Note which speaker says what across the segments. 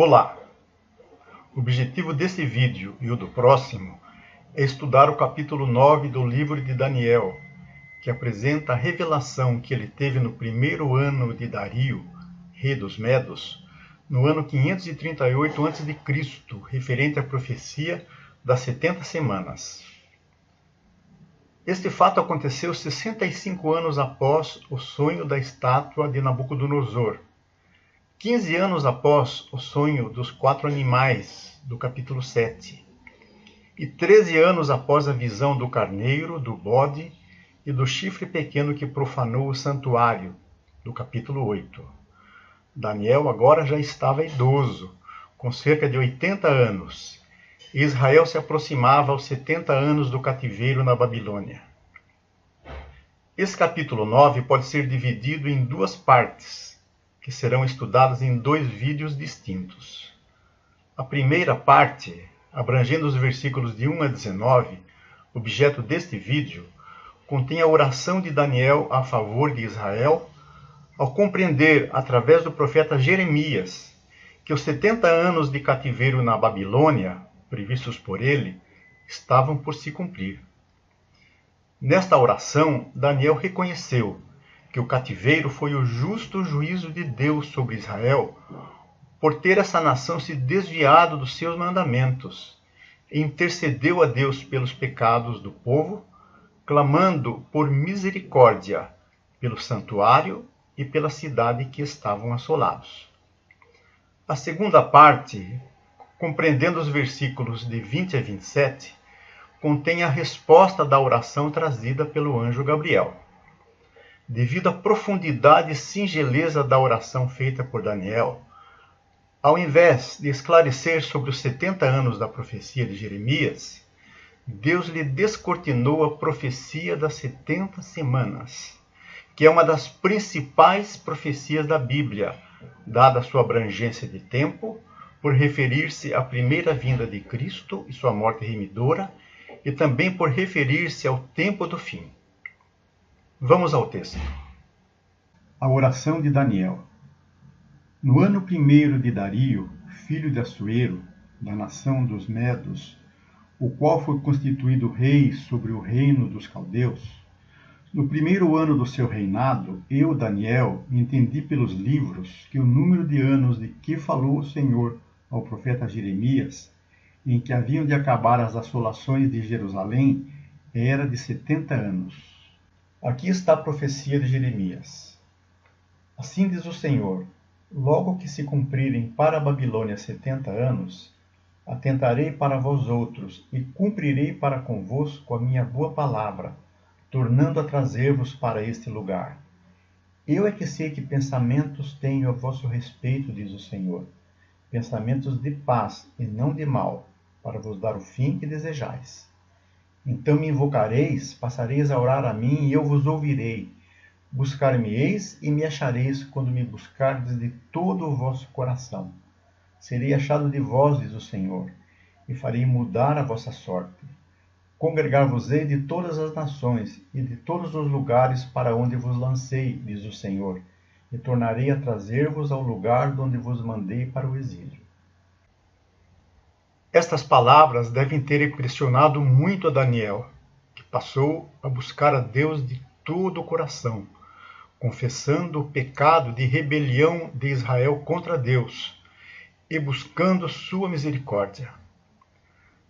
Speaker 1: Olá! O objetivo desse vídeo e o do próximo é estudar o capítulo 9 do livro de Daniel, que apresenta a revelação que ele teve no primeiro ano de Dario, rei dos Medos, no ano 538 a.C., referente à profecia das 70 semanas. Este fato aconteceu 65 anos após o sonho da estátua de Nabucodonosor, 15 anos após o sonho dos 4 animais, do capítulo 7, e 13 anos após a visão do carneiro, do bode e do chifre pequeno que profanou o santuário, do capítulo 8. Daniel agora já estava idoso, com cerca de 80 anos, e Israel se aproximava aos 70 anos do cativeiro na Babilônia. Esse capítulo 9 pode ser dividido em duas partes, que serão estudadas em 2 vídeos distintos. A primeira parte, abrangendo os versículos de 1 a 19, objeto deste vídeo, contém a oração de Daniel a favor de Israel, ao compreender, através do profeta Jeremias, que os 70 anos de cativeiro na Babilônia, previstos por ele, estavam por se cumprir. Nesta oração, Daniel reconheceu que o cativeiro foi o justo juízo de Deus sobre Israel, por ter essa nação se desviado dos seus mandamentos, e intercedeu a Deus pelos pecados do povo, clamando por misericórdia pelo santuário e pela cidade que estavam assolados. A segunda parte, compreendendo os versículos de 20 a 27, contém a resposta da oração trazida pelo anjo Gabriel. Devido à profundidade e singeleza da oração feita por Daniel, ao invés de esclarecer sobre os 70 anos da profecia de Jeremias, Deus lhe descortinou a profecia das 70 semanas, que é uma das principais profecias da Bíblia, dada a sua abrangência de tempo, por referir-se à primeira vinda de Cristo e sua morte remidora, e também por referir-se ao tempo do fim. Vamos ao texto. A oração de Daniel. No ano 1º de Dario, filho de Assuero, da nação dos Medos, o qual foi constituído rei sobre o reino dos caldeus, no primeiro ano do seu reinado, eu, Daniel, entendi pelos livros que o número de anos de que falou o Senhor ao profeta Jeremias, em que haviam de acabar as assolações de Jerusalém, era de 70 anos. Aqui está a profecia de Jeremias. Assim diz o Senhor: logo que se cumprirem para a Babilônia 70 anos, atentarei para vós outros e cumprirei para convosco a minha boa palavra, tornando a trazer-vos para este lugar. Eu é que sei que pensamentos tenho a vosso respeito, diz o Senhor, pensamentos de paz e não de mal, para vos dar o fim que desejais. Então me invocareis, passareis a orar a mim, e eu vos ouvirei. Buscar-me-eis e me achareis quando me buscardes de todo o vosso coração. Serei achado de vós, diz o Senhor, e farei mudar a vossa sorte. Congregar-vos-ei de todas as nações e de todos os lugares para onde vos lancei, diz o Senhor, e tornarei a trazer-vos ao lugar de onde vos mandei para o exílio. Estas palavras devem ter impressionado muito a Daniel, que passou a buscar a Deus de todo o coração, confessando o pecado de rebelião de Israel contra Deus e buscando sua misericórdia.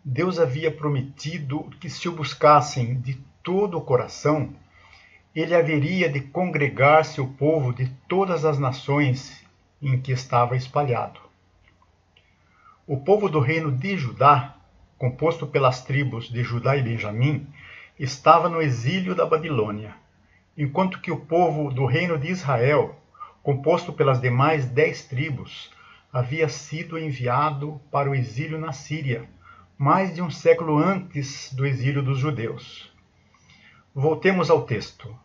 Speaker 1: Deus havia prometido que, se o buscassem de todo o coração, ele haveria de congregar seu povo de todas as nações em que estava espalhado. O povo do reino de Judá, composto pelas tribos de Judá e Benjamim, estava no exílio da Babilônia, enquanto que o povo do reino de Israel, composto pelas demais 10 tribos, havia sido enviado para o exílio na Síria, mais de um século antes do exílio dos judeus. Voltemos ao texto.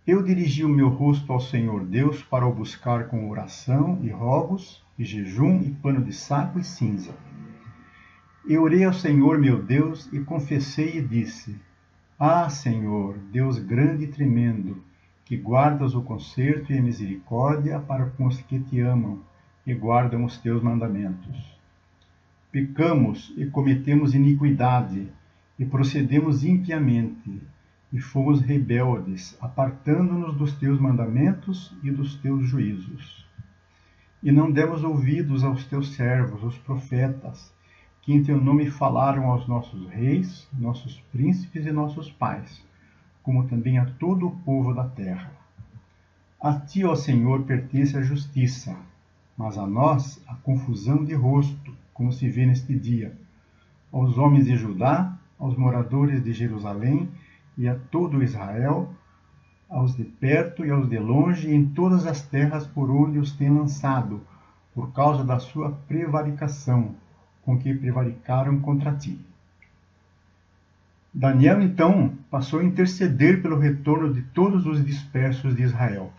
Speaker 1: Eu dirigi o meu rosto ao Senhor Deus para o buscar com oração e rogos, e jejum e pano de saco e cinza. Eu orei ao Senhor meu Deus e confessei e disse: Ah, Senhor, Deus grande e tremendo, que guardas o conserto e a misericórdia para com os que te amam,
Speaker 2: que guardam os teus mandamentos. Pecamos e cometemos iniquidade, e procedemos impiamente, e fomos rebeldes, apartando-nos dos teus mandamentos e dos teus juízos. E não demos ouvidos aos teus servos, os profetas, que em teu nome falaram aos nossos reis, nossos príncipes e nossos pais, como também a todo o povo da terra. A ti, ó Senhor, pertence a justiça, mas a nós a confusão de rosto, como se vê neste dia. Aos homens de Judá, aos moradores de Jerusalém e a todo Israel, aos de perto e aos de longe, e em todas as terras por onde os tem lançado, por causa da sua prevaricação, com que prevaricaram contra ti. Daniel, então, passou a interceder pelo retorno de todos os dispersos de Israel.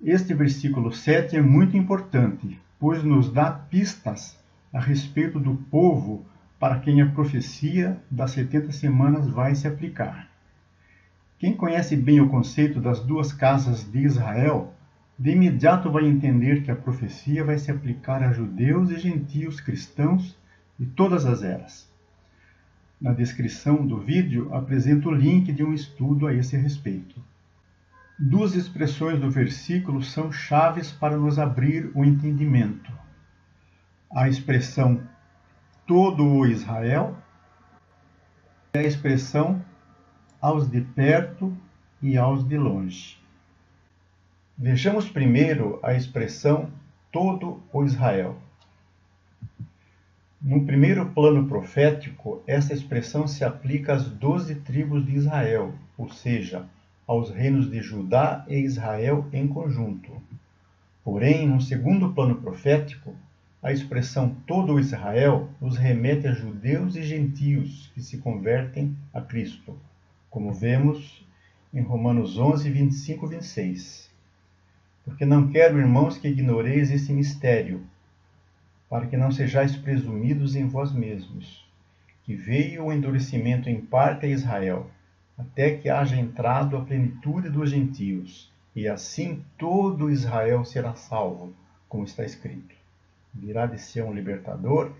Speaker 2: Este versículo 7 é muito importante, pois nos dá pistas a respeito do povo para quem a profecia das 70 semanas vai se aplicar. Quem conhece bem o conceito das duas casas de Israel, de imediato vai entender que a profecia vai se aplicar a judeus e gentios cristãos de todas as eras. Na descrição do vídeo, apresento o link de um estudo a esse respeito. Duas expressões do versículo são chaves para nos abrir o entendimento. A expressão todo o Israel e a expressão aos de perto e aos de longe. Vejamos primeiro a expressão todo o Israel. No primeiro plano profético, essa expressão se aplica às 12 tribos de Israel, ou seja, aos reinos de Judá e Israel em conjunto. Porém, no segundo plano profético, a expressão todo o Israel nos remete a judeus e gentios que se convertem a Cristo, como vemos em Romanos 11, 25 e 26. Porque não quero, irmãos, que ignoreis esse mistério, para que não sejais presumidos em vós mesmos, que veio o endurecimento em parte a Israel, até que haja entrado a plenitude dos gentios, e assim todo Israel será salvo, como está escrito. Virá de Sião um libertador,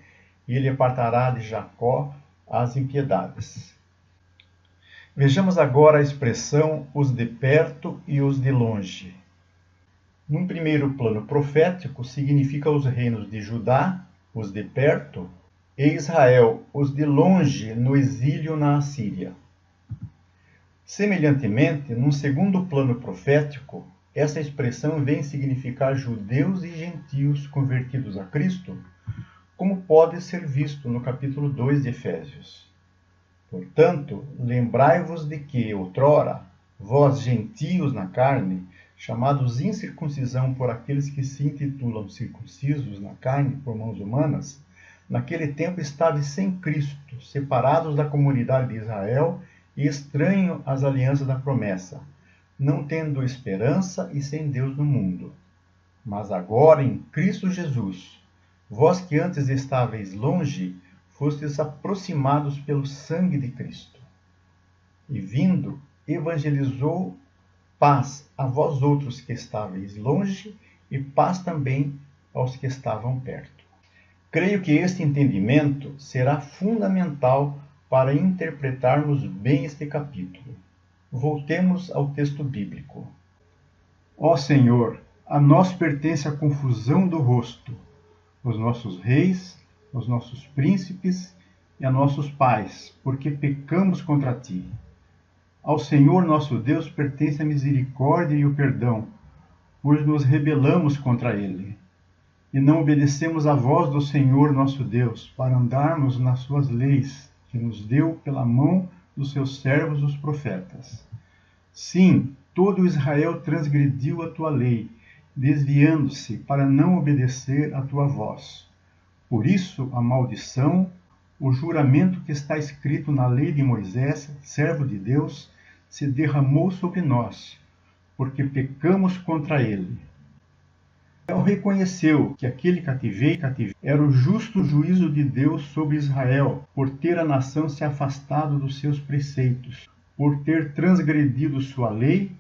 Speaker 2: e ele apartará de Jacó as impiedades. Vejamos agora a expressão os de perto e os de longe. Num primeiro plano profético, significa os reinos de Judá, os de perto, e Israel, os de longe, no exílio na Assíria. Semelhantemente, num segundo plano profético, essa expressão vem significar judeus e gentios convertidos a Cristo, como pode ser visto no capítulo 2 de Efésios. Portanto, lembrai-vos de que, outrora, vós gentios na carne, chamados incircuncisão por aqueles que se intitulam circuncisos na carne por mãos humanas, naquele tempo estáveis sem Cristo, separados da comunidade de Israel e estranhos às alianças da promessa, não tendo esperança e sem Deus no mundo. Mas agora, em Cristo Jesus, vós que antes estáveis longe, fostes aproximados pelo sangue de Cristo. E vindo, evangelizou paz a vós outros que estáveis longe e paz também aos que estavam perto. Creio que este entendimento será fundamental para interpretarmos bem este capítulo. Voltemos ao texto bíblico. Ó Senhor, a nós pertence a confusão do rosto, os nossos reis, os nossos príncipes e a nossos pais, porque pecamos contra ti. Ao Senhor nosso Deus pertence a misericórdia e o perdão, pois nos rebelamos contra ele, e não obedecemos à voz do Senhor nosso Deus, para andarmos nas suas leis, que nos deu pela mão dos seus servos os profetas. Sim, todo Israel transgrediu a tua lei, desviando-se para não obedecer à tua voz. Por isso, a maldição, o juramento que está escrito na lei de Moisés, servo de Deus, se derramou sobre nós, porque pecamos contra ele. Israel reconheceu que aquele cativeiro era o justo juízo de Deus sobre Israel, por ter a nação se afastado dos seus preceitos, por ter transgredido sua lei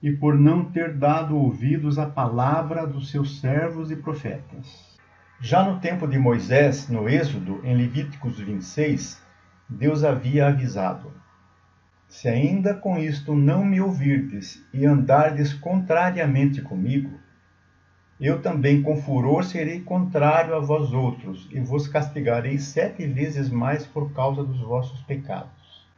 Speaker 2: e por não ter dado ouvidos à palavra dos seus servos e profetas. Já no tempo de Moisés, no Êxodo, em Levíticos 26, Deus havia avisado: se ainda com isto não me ouvirdes e andardes contrariamente comigo, eu também com furor serei contrário a vós outros, e vos castigarei 7 vezes mais por causa dos vossos pecados.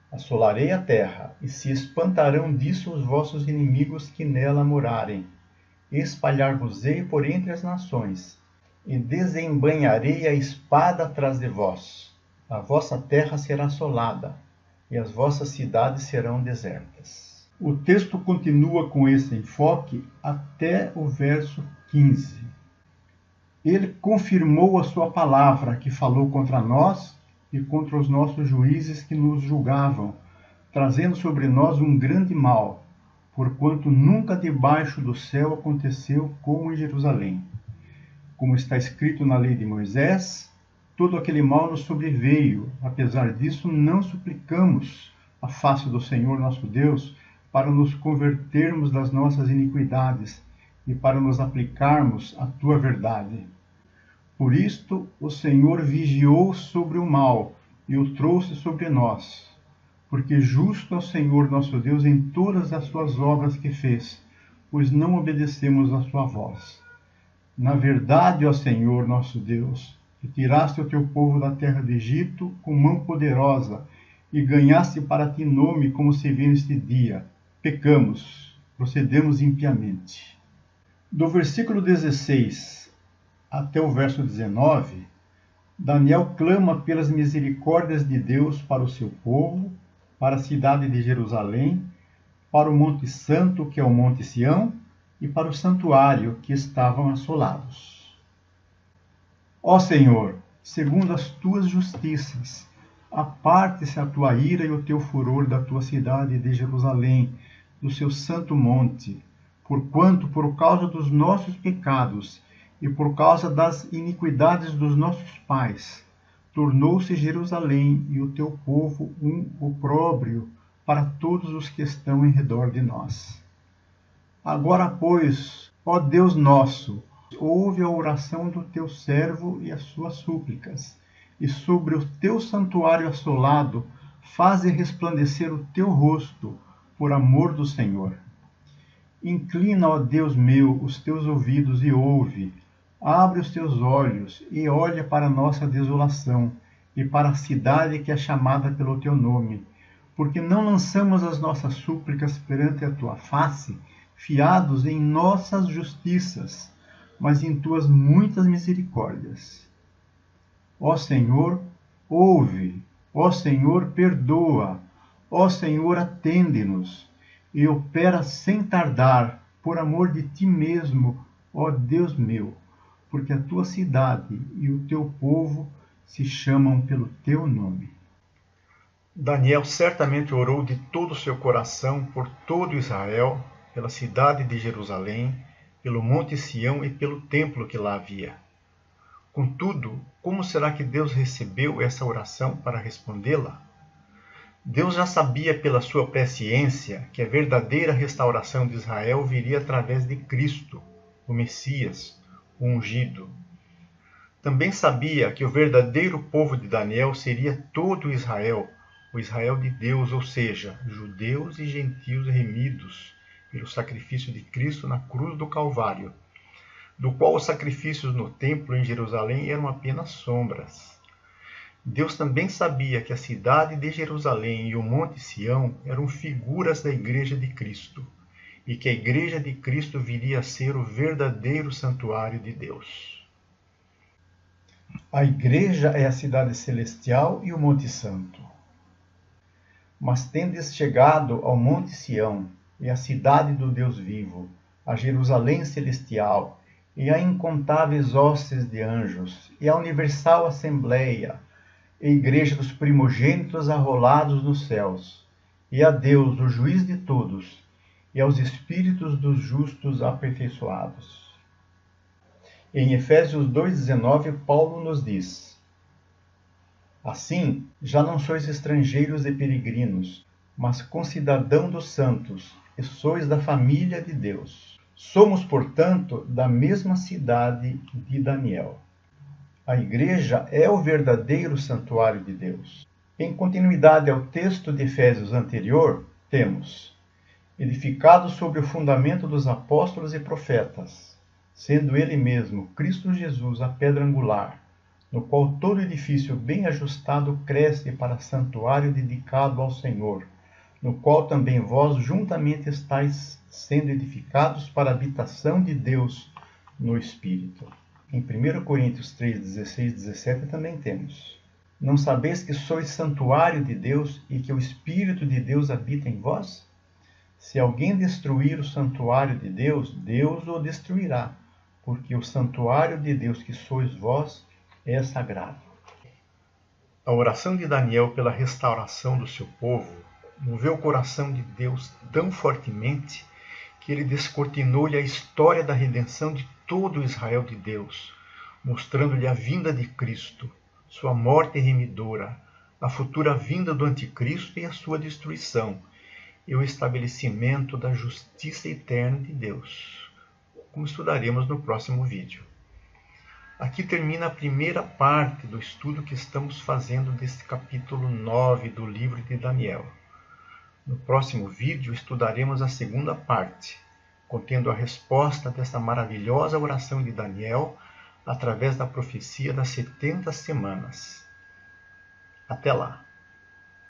Speaker 2: Assolarei a terra, e se espantarão disso os vossos inimigos que nela morarem. Espalhar-vos-ei por entre as nações, e desembainharei a espada atrás de vós. A vossa terra será assolada, e as vossas cidades serão desertas. O texto continua com esse enfoque até o verso 15. Ele confirmou a sua palavra que falou contra nós e contra os nossos juízes que nos julgavam, trazendo sobre nós um grande mal, porquanto nunca debaixo do céu aconteceu como em Jerusalém. Como está escrito na lei de Moisés, todo aquele mal nos sobreveio. Apesar disso, não suplicamos a face do Senhor nosso Deus para nos convertermos das nossas iniquidades e para nos aplicarmos à tua verdade. Por isto, o Senhor vigiou sobre o mal e o trouxe sobre nós, porque justo é o Senhor nosso Deus em todas as suas obras que fez, pois não obedecemos à sua voz. Na verdade, ó Senhor nosso Deus, que tiraste o teu povo da terra do Egito com mão poderosa e ganhaste para ti nome como se vê neste dia, pecamos, procedemos impiamente. Do versículo 16 até o verso 19, Daniel clama pelas misericórdias de Deus para o seu povo, para a cidade de Jerusalém, para o Monte Santo, que é o Monte Sião, e para o santuário, que estavam assolados. Ó Senhor, segundo as tuas justiças, aparte-se a tua ira e o teu furor da tua cidade de Jerusalém, do seu santo monte, porquanto, por causa dos nossos pecados e por causa das iniquidades dos nossos pais, tornou-se Jerusalém e o teu povo um opróbrio para todos os que estão em redor de nós. Agora, pois, ó Deus nosso, ouve a oração do teu servo e as suas súplicas, e sobre o teu santuário assolado, faze resplandecer o teu rosto, por amor do Senhor. Inclina, ó Deus meu, os teus ouvidos e ouve, abre os teus olhos e olha para a nossa desolação e para a cidade que é chamada pelo teu nome, porque não lançamos as nossas súplicas perante a tua face, fiados em nossas justiças, mas em tuas muitas misericórdias. Ó Senhor, ouve, ó Senhor, perdoa, ó Senhor, atende-nos, e opera sem tardar, por amor de ti mesmo, ó Deus meu, porque a tua cidade e o teu povo se chamam pelo teu nome.
Speaker 1: Daniel certamente orou de todo o seu coração por todo Israel, pela cidade de Jerusalém, pelo Monte Sião e pelo templo que lá havia. Contudo, como será que Deus recebeu essa oração para respondê-la? Deus já sabia pela sua presciência que a verdadeira restauração de Israel viria através de Cristo, o Messias, o ungido. Também sabia que o verdadeiro povo de Daniel seria todo Israel, o Israel de Deus, ou seja, judeus e gentios remidos pelo sacrifício de Cristo na cruz do Calvário, do qual os sacrifícios no templo em Jerusalém eram apenas sombras. Deus também sabia que a cidade de Jerusalém e o Monte Sião eram figuras da Igreja de Cristo, e que a Igreja de Cristo viria a ser o verdadeiro santuário de Deus.
Speaker 2: A Igreja é a cidade celestial e o Monte Santo. Mas tendes chegado ao Monte Sião, e à cidade do Deus vivo, a Jerusalém celestial, e a incontáveis hostes de anjos, e a universal assembleia, e igreja dos primogênitos arrolados nos céus, e a Deus, o juiz de todos, e aos espíritos dos justos aperfeiçoados. Em Efésios 2,19, Paulo nos diz: assim, já não sois estrangeiros e peregrinos, mas concidadão dos santos, e sois da família de Deus. Somos, portanto, da mesma cidade de Daniel. A igreja é o verdadeiro santuário de Deus. Em continuidade ao texto de Efésios anterior, temos: edificado sobre o fundamento dos apóstolos e profetas, sendo ele mesmo, Cristo Jesus, a pedra angular, no qual todo edifício bem ajustado cresce para santuário dedicado ao Senhor, no qual também vós juntamente estáis sendo edificados para a habitação de Deus no Espírito. Em 1 Coríntios 3, 16 e 17 também temos: não sabeis que sois santuário de Deus e que o Espírito de Deus habita em vós? Se alguém destruir o santuário de Deus, Deus o destruirá, porque o santuário de Deus que sois vós é sagrado.
Speaker 1: A oração de Daniel pela restauração do seu povo moveu o coração de Deus tão fortemente que ele descortinou-lhe a história da redenção de todo o Israel de Deus, mostrando-lhe a vinda de Cristo, sua morte remidora, a futura vinda do anticristo e a sua destruição, e o estabelecimento da justiça eterna de Deus, como estudaremos no próximo vídeo. Aqui termina a primeira parte do estudo que estamos fazendo deste capítulo 9 do livro de Daniel. No próximo vídeo estudaremos a segunda parte, contendo a resposta desta maravilhosa oração de Daniel através da profecia das 70 semanas. Até lá!